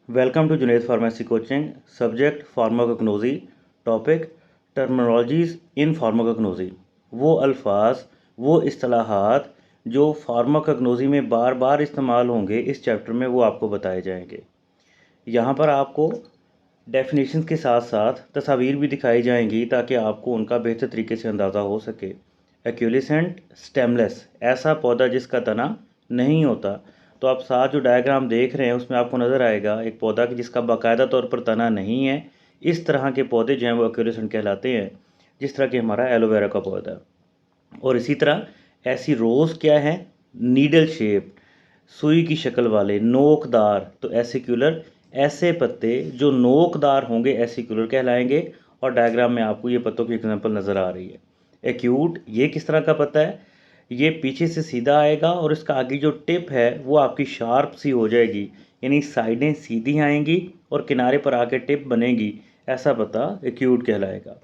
Welcome to Junaid pharmacy coaching. Subject pharmacognosy. Topic terminologies in pharmacognosy. वो अल्फाज, वो इस्तिलाहात जो फार्माकोग्नोसी में बार बार इस्तेमाल होंगे इस चैप्टर में, वो आपको बताए जाएंगे। यहाँ पर आपको डेफिनेशन के साथ साथ तस्वीर भी दिखाई जाएंगी ताकि आपको उनका बेहतर तरीके से अंदाज़ा हो सके। एक्यूलेसेंट स्टेमलेस, ऐसा पौधा जिसका तना नहीं होता। तो आप साथ जो डायग्राम देख रहे हैं उसमें आपको नज़र आएगा एक पौधा कि जिसका बाकायदा तौर पर तना नहीं है। इस तरह के पौधे जो हैं वो एक्यूलेसेंट कहलाते हैं, जिस तरह कि हमारा एलोवेरा का पौधा। और इसी तरह ऐसी रोज़ क्या है, नीडल शेप, सुई की शक्ल वाले, नोकदार, तो एसिक्यूलर। ऐसे पत्ते जो नोकदार होंगे एसिक्यूलर कहलाएंगे। और डायग्राम में आपको ये पत्तों की एग्जांपल नज़र आ रही है। एक्यूट, ये किस तरह का पत्ता है, ये पीछे से सीधा आएगा और इसका आगे जो टिप है वो आपकी शार्प सी हो जाएगी, यानी साइडें सीधी आएंगी और किनारे पर आके टिप बनेगी। ऐसा पत्ता एक्यूट कहलाएगा।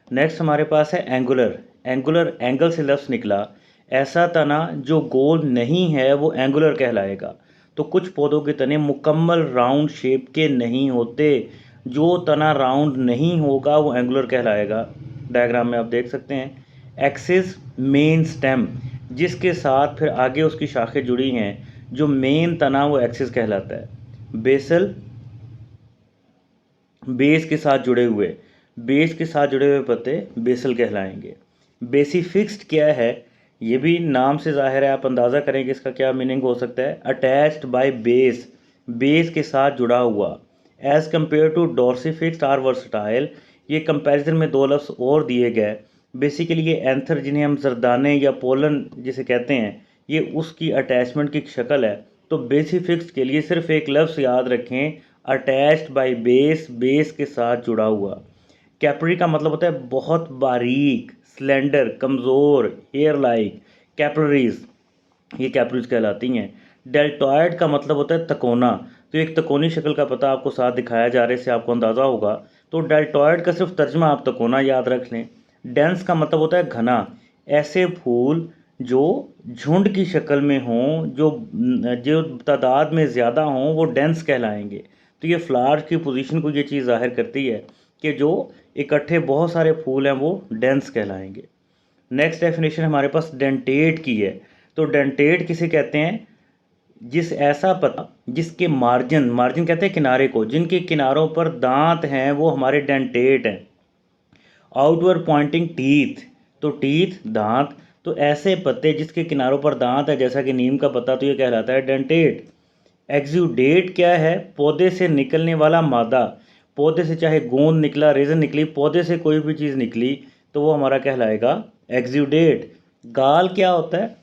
नेक्स्ट हमारे पास है एंगुलर। एंगुलर, एंगल से लफ्ज़ निकला। ऐसा तना जो गोल नहीं है वो एंगुलर कहलाएगा। तो कुछ पौधों के तने मुकम्मल राउंड शेप के नहीं होते। जो तना राउंड नहीं होगा वो एंगुलर कहलाएगा। डायग्राम में आप देख सकते हैं। एक्सिस मेन स्टेम, जिसके साथ फिर आगे उसकी शाखें जुड़ी हैं, जो मेन तना वो एक्सिस कहलाता है। बेसल, बेस के साथ जुड़े हुए, बेस के साथ जुड़े हुए पत्ते बेसल कहलाएंगे। बेसिफिक्स्ड क्या है, ये भी नाम से जाहिर है, आप अंदाज़ा करें कि इसका क्या मीनिंग हो सकता है। अटैच्ड बाय बेस, बेस के साथ जुड़ा हुआ। As compare to dorsifixed are versatile, ये कंपैरिजन में दो लफ्ज़ और दिए गए। बेसिकली ये एंथर, जिन्हें हम जरदाने या पोलन जिसे कहते हैं, ये उसकी अटैचमेंट की शक्ल है। तो बेसिफिक्स्ड के लिए सिर्फ एक लफ्ज़ याद रखें, अटैच्ड बाय बेस, बेस के साथ जुड़ा हुआ। कैपरी का मतलब होता है बहुत बारीक, स्लेंडर, कमज़ोर, हेयर लाइक, कैपलरीज, ये कैपरीज कहलाती हैं। डेल्टॉयड का मतलब होता है तकोना। तो एक तकोनी शक्ल का पता आपको साथ दिखाया जा रहा है, इससे आपको अंदाज़ा होगा। तो डेल्टॉयड का सिर्फ तर्जमा आप तकोना याद रख लें। डेंस का मतलब होता है घना। ऐसे फूल जो झुंड की शक्ल में हों, जो जो तादाद में ज़्यादा हों, वो डेंस कहलाएंगे। तो ये फ्लावर्स की पोजीशन को ये चीज़ जाहिर करती है कि जो इकट्ठे बहुत सारे फूल हैं वो डेंस कहलाएंगे। नेक्स्ट डेफिनेशन हमारे पास डेंटेट की है। तो डेंटेट किसे कहते हैं, जिस ऐसा पत्ता जिसके मार्जिन, मार्जिन कहते हैं किनारे को, जिनके किनारों पर दांत हैं वो हमारे डेंटेट हैं। आउटवर्ड पॉइंटिंग टीथ, तो टीथ दांत। तो ऐसे पत्ते जिसके किनारों पर दांत है, जैसा कि नीम का पत्ता, तो ये कहलाता है डेंटेट। एक्सुडेट क्या है, पौधे से निकलने वाला मादा। पौधे से चाहे गोंद निकला, रेजन निकली, पौधे से कोई भी चीज़ निकली तो वो हमारा कहलाएगा एक्सुडेट। गाल क्या होता है,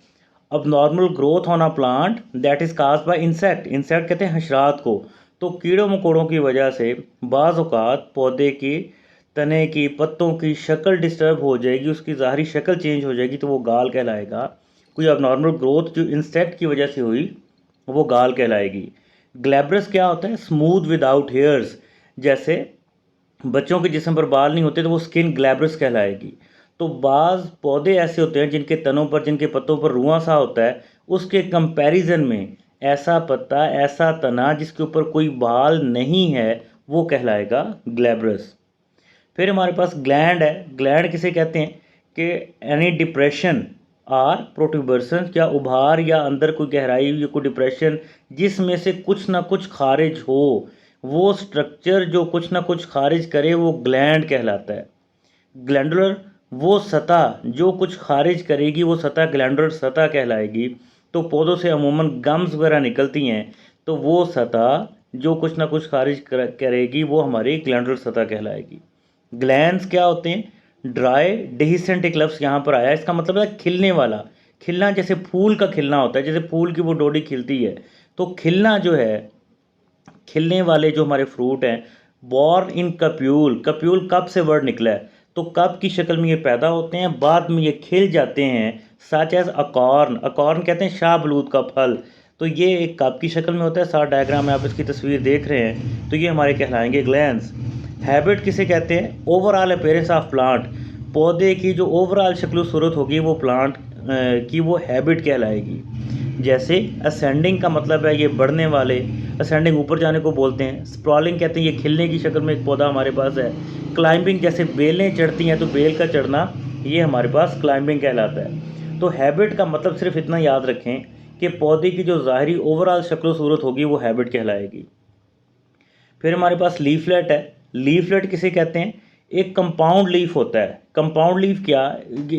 अब normal growth on a plant that is caused by insect. Insect कहते हैं हशरात को। तो कीड़ों मकोड़ों की वजह से बाज़ औक़ात पौधे की तने की, पत्तों की शक्ल डिस्टर्ब हो जाएगी, उसकी ज़ाहरी शक्ल चेंज हो जाएगी, तो वो गाल कहलाएगा। कोई अब नॉर्मल ग्रोथ जो इंसेक्ट की वजह से हुई वो गाल कहलाएगी। ग्लैब्रस क्या होता है, स्मूथ विदाउट हेयर्स। जैसे बच्चों के जिस्म पर बाल नहीं होते तो वो स्किन ग्लैब्रस कहलाएगी। तो बाज़ पौधे ऐसे होते हैं जिनके तनों पर, जिनके पत्तों पर रुआं सा होता है, उसके कंपैरिजन में ऐसा पत्ता, ऐसा तना जिसके ऊपर कोई बाल नहीं है, वो कहलाएगा ग्लैब्रस। फिर हमारे पास ग्लैंड है। ग्लैंड किसे कहते हैं कि एनी डिप्रेशन आर प्रोट्यूबरसन, क्या उभार या अंदर कोई गहराई या कोई डिप्रेशन जिसमें से कुछ ना कुछ खारिज हो, वो स्ट्रक्चर जो कुछ ना कुछ खारिज करे वो ग्लैंड कहलाता है। ग्लैंडुलर, वो सतह जो कुछ खारिज करेगी वो सतह ग्लैंडुलर सतह कहलाएगी। तो पौधों से अमूमन गम्स वगैरह निकलती हैं, तो वो सतह जो कुछ ना कुछ खारिज करेगी वो हमारी ग्लैंडुलर सतह कहलाएगी। ग्लैंड्स क्या होते हैं, ड्राई डेहिसेंट एक लफ्ज़ यहाँ पर आया, इसका मतलब है खिलने वाला। खिलना जैसे फूल का खिलना होता है, जैसे फूल की वो डोडी खिलती है, तो खिलना जो है, खिलने वाले जो हमारे फ्रूट हैं। बॉर्न इन कप्यूल, कप्यूल कप से वर्ड निकला है, तो कप की शक्ल में ये पैदा होते हैं, बाद में ये खिल जाते हैं। सच एज अकॉर्न, अकॉर्न कहते हैं शाहबलूत का फल, तो ये एक कप की शक्ल में होता है। साथ डायग्राम में आप इसकी तस्वीर देख रहे हैं, तो ये हमारे कहलाएंगे ग्लैंड्स। हैबिट किसे कहते हैं, ओवरऑल अपीयरेंस ऑफ प्लांट, पौधे की जो ओवरऑल शक्ल सूरत होगी वो प्लांट की वो हैबिट कहलाएगी। जैसे असेंडिंग का मतलब है ये बढ़ने वाले, असेंडिंग ऊपर जाने को बोलते हैं। स्प्रॉलिंग कहते हैं ये खिलने की शक्ल में एक पौधा हमारे पास है। क्लाइंबिंग जैसे बेलें चढ़ती हैं तो बेल का चढ़ना ये हमारे पास क्लाइंबिंग कहलाता है। तो हैबिट का मतलब सिर्फ इतना याद रखें कि पौधे की जो ज़ाहरी ओवरऑल शक्ल सूरत होगी वो हैबिट कहलाएगी। फिर हमारे पास लीफलेट है। लीफलेट किसे कहते हैं? एक कंपाउंड लीफ होता है। कंपाउंड लीफ क्या?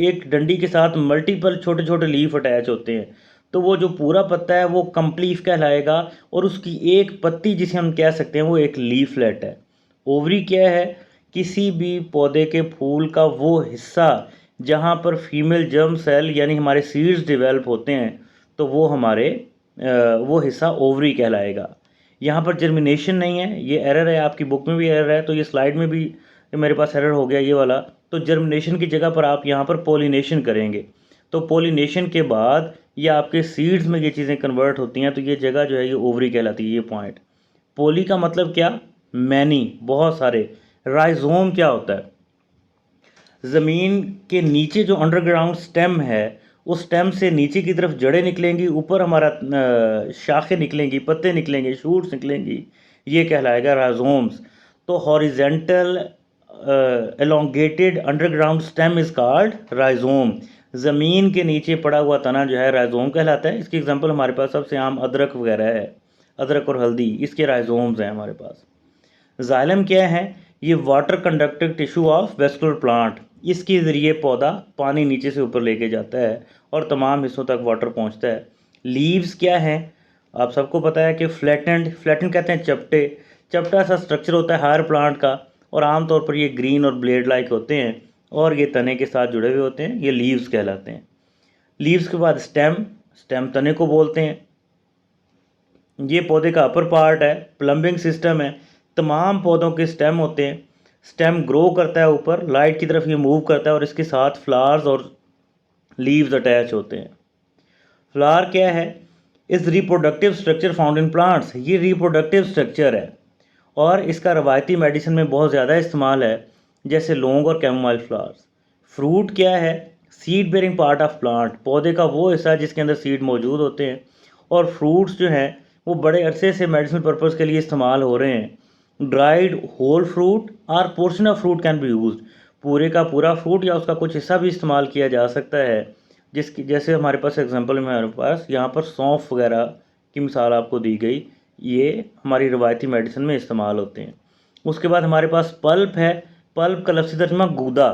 एक डंडी के साथ मल्टीपल छोटे छोटे लीफ अटैच होते हैं, तो वो जो पूरा पत्ता है वो कंप्लीफ कहलाएगा, और उसकी एक पत्ती जिसे हम कह सकते हैं वो एक लीफलेट है। ओवरी क्या है? किसी भी पौधे के फूल का वो हिस्सा जहाँ पर फीमेल जर्म सेल यानी हमारे सीड्स डेवलप होते हैं, तो वो हमारे वो हिस्सा ओवरी कहलाएगा। यहाँ पर जर्मिनेशन नहीं है, ये एरर है, आपकी बुक में भी एरर है, तो ये स्लाइड में भी मेरे पास एरर हो गया ये वाला। तो जर्मिनेशन की जगह पर आप यहाँ पर पोलिनेशन करेंगे, तो पोलिनेशन के बाद ये आपके सीड्स में ये चीज़ें कन्वर्ट होती हैं, तो ये जगह जो है ये ओवरी कहलाती है। ये पॉइंट। पोली का मतलब क्या? मैनी, बहुत सारे। राइजोम क्या होता है? ज़मीन के नीचे जो अंडरग्राउंड स्टेम है, उस स्टेम से नीचे की तरफ जड़ें निकलेंगी, ऊपर हमारा शाखें निकलेंगी, पत्ते निकलेंगे, शूट्स निकलेंगी, ये कहलाएगा राइजोम्स। तो horizontal elongated underground stem is called rhizome. ज़मीन के नीचे पड़ा हुआ तना जो है राइजोम कहलाता है। इसकी एग्जांपल हमारे पास सबसे आम अदरक वगैरह है, अदरक और हल्दी, इसके राइजोम्स हैं हमारे पास। जाइलम क्या है? ये water conducting tissue of vascular plant. इसके ज़रिए पौधा पानी नीचे से ऊपर लेके जाता है और तमाम हिस्सों तक वाटर पहुंचता है। लीव्स क्या हैं? आप सबको पता है कि फ्लैटेंड, फ्लैटेंड कहते हैं चपटे, चपटा सा स्ट्रक्चर होता है हायर प्लांट का, और आमतौर पर ये ग्रीन और ब्लेड लाइक होते हैं, और ये तने के साथ जुड़े हुए होते हैं, ये लीव्स कहलाते हैं। लीव्स के बाद स्टेम, स्टेम तने को बोलते हैं। ये पौधे का अपर पार्ट है, प्लम्बिंग सिस्टम है, तमाम पौधों के स्टेम होते हैं। स्टेम ग्रो करता है ऊपर, लाइट की तरफ ये मूव करता है, और इसके साथ फ्लावर्स और लीव्स अटैच होते हैं। फ्लावर क्या है? इस reproductive structure found in plants. ये रिप्रोडक्टिव स्ट्रक्चर है और इसका रवायती मेडिसिन में बहुत ज़्यादा इस्तेमाल है, जैसे लौंग और कैमोमाइल फ्लावर्स। फ्रूट क्या है? Seed bearing part of plant, पौधे का वो हिस्सा जिसके अंदर सीड मौजूद होते हैं, और फ्रूट्स जो हैं वो बड़े अरसे से मेडिसिनल पर्पज़ के लिए इस्तेमाल हो रहे हैं। ड्राइड होल फ्रूट और portion of fruit can be used, पूरे का पूरा फ्रूट या उसका कुछ हिस्सा भी इस्तेमाल किया जा सकता है। जिसकी जैसे हमारे पास एग्जांपल में हमारे पास यहाँ पर सौंफ वगैरह की मिसाल आपको दी गई, ये हमारी रवायती मेडिसिन में इस्तेमाल होते हैं। उसके बाद हमारे पास पल्प है। पल्प का लफ्ज़ी तर्जुमा गूदा,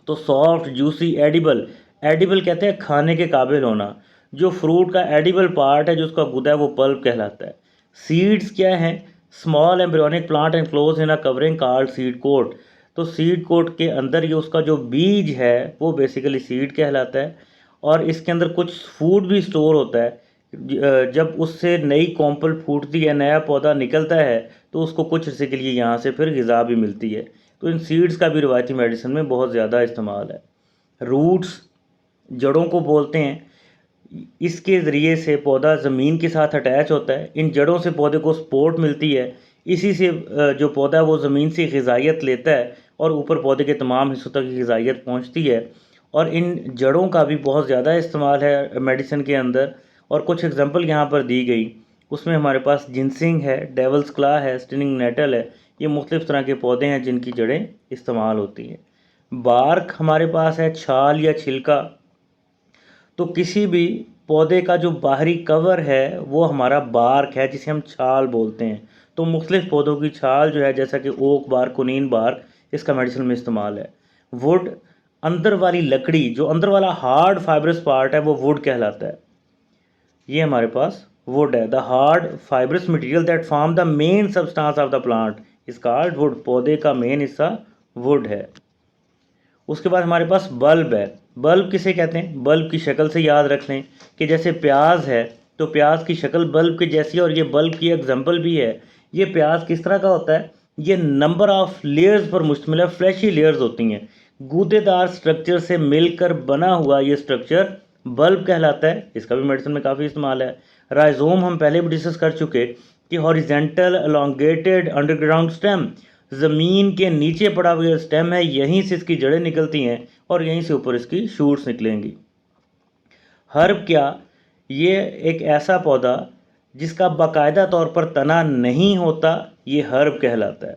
तो सॉफ्ट, जूसी, एडिबल। एडिबल कहते हैं खाने के काबिल होना। जो फ्रूट का एडिबल पार्ट है, जो उसका गुदा है, वो पल्प कहलाता है। सीड्स क्या है? Small embryonic plant and close in a covering called seed coat. तो सीड कोट के अंदर ये उसका जो बीज है वो बेसिकली सीड कहलाता है, और इसके अंदर कुछ फूड भी स्टोर होता है। जब उससे नई कॉम्पल फूटती है, नया पौधा निकलता है, तो उसको कुछ अरसे के लिए यहाँ से फिर ग़िज़ा भी मिलती है। तो इन सीड्स का भी रवायती मेडिसिन में बहुत ज़्यादा इस्तेमाल है। रूट्स, जड़ों को बोलते हैं। इसके ज़रिए से पौधा ज़मीन के साथ अटैच होता है। इन जड़ों से पौधे को सपोर्ट मिलती है। इसी से जो पौधा है वो ज़मीन से ग़िज़ाइयत लेता है और ऊपर पौधे के तमाम हिस्सों तक ग़िज़ाइयत पहुंचती है। और इन जड़ों का भी बहुत ज़्यादा इस्तेमाल है मेडिसिन के अंदर, और कुछ एग्जांपल यहाँ पर दी गई। उसमें हमारे पास जिनसिंग है, डेवल्स क्ला है, स्टिनिंग नेटल है। ये मुख्तलिफ़ तरह के पौधे हैं जिनकी जड़ें इस्तेमाल होती हैं। बार्क हमारे पास है, छाल या छिलका। तो किसी भी पौधे का जो बाहरी कवर है वो हमारा बार्क है, जिसे हम छाल बोलते हैं। तो मुख्तलिफ़ पौधों की छाल जो है, जैसा कि ओक बार्क, कुनीन बार्क, इसका मेडिसिन में इस्तेमाल है। वुड, अंदर वाली लकड़ी, जो अंदर वाला हार्ड फाइब्रस पार्ट है वो वुड कहलाता है। ये हमारे पास वुड है। The hard fibrous material that form the main substance of the plant is called would. पौधे का मेन हिस्सा वुड है। उसके बाद हमारे पास बल्ब है। बल्ब किसे कहते हैं? बल्ब की शक्ल से याद रख लें कि जैसे प्याज है, तो प्याज की शक्ल बल्ब की जैसी है, और ये बल्ब की एग्जांपल भी है। ये प्याज किस तरह का होता है? ये नंबर ऑफ लेयर्स पर मुश्तमिल है, फ्लैशी लेयर्स होती हैं। गूदेदार स्ट्रक्चर से मिलकर बना हुआ ये स्ट्रक्चर बल्ब कहलाता है। इसका भी मेडिसिन में काफ़ी इस्तेमाल है। राइजोम हम पहले भी डिस्कस कर चुके कि हॉरिजेंटल एलोंगेटेड अंडरग्राउंड स्टेम, ज़मीन के नीचे पड़ा हुआ स्टेम है, यहीं से इसकी जड़ें निकलती हैं और यहीं से ऊपर इसकी शूट्स निकलेंगी। हर्ब क्या? ये एक ऐसा पौधा जिसका बाकायदा तौर पर तना नहीं होता ये हर्ब कहलाता है।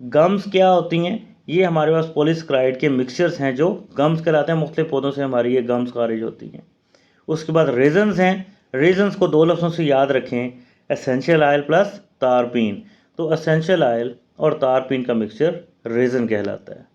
गम्स क्या होती हैं? ये हमारे पास पॉलीसेकेराइड के मिक्सचर्स हैं जो गम्स कहलाते हैं। मुख्तलिफ पौधों से हमारी ये गम्स खारिज होती हैं। उसके बाद रेजन्स हैं। रेजन्स को 2 लफ्ज़ों से याद रखें, एसेंशियल ऑयल प्लस तारपीन। तो एसेंशियल ऑयल और तारपीन का मिक्सचर रेजन कहलाता है।